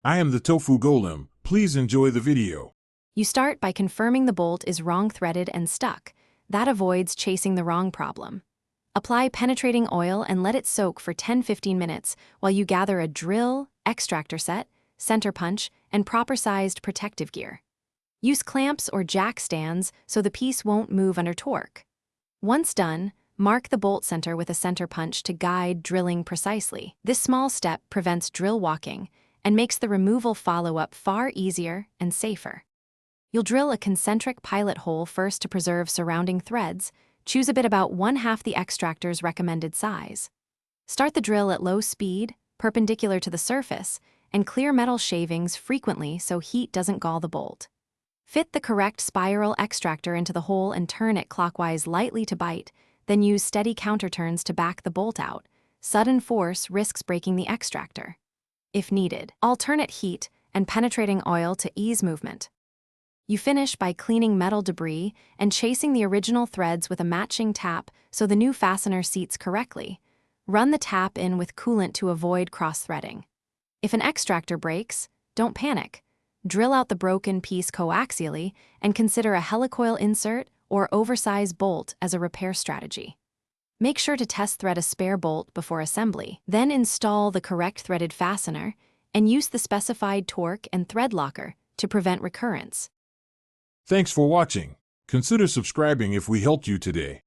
I am the Tofu Golem. Please enjoy the video. You start by confirming the bolt is wrong-threaded and stuck. That avoids chasing the wrong problem. Apply penetrating oil and let it soak for 10-15 minutes while you gather a drill, extractor set, center punch, and proper-sized protective gear. Use clamps or jack stands so the piece won't move under torque. Once done, mark the bolt center with a center punch to guide drilling precisely. This small step prevents drill walking and makes the removal follow-up far easier and safer. You'll drill a concentric pilot hole first to preserve surrounding threads. Choose a bit about 1/2 the extractor's recommended size. Start the drill at low speed, perpendicular to the surface, and clear metal shavings frequently so heat doesn't gall the bolt. Fit the correct spiral extractor into the hole and turn it clockwise lightly to bite, then use steady counterturns to back the bolt out. Sudden force risks breaking the extractor. If needed, alternate heat and penetrating oil to ease movement. You finish by cleaning metal debris and chasing the original threads with a matching tap so the new fastener seats correctly. Run the tap in with coolant to avoid cross-threading. If an extractor breaks, don't panic. Drill out the broken piece coaxially and consider a helicoil insert or oversized bolt as a repair strategy. Make sure to test thread a spare bolt before assembly. Then install the correct threaded fastener and use the specified torque and thread locker to prevent recurrence. Thanks for watching. Consider subscribing if we helped you today.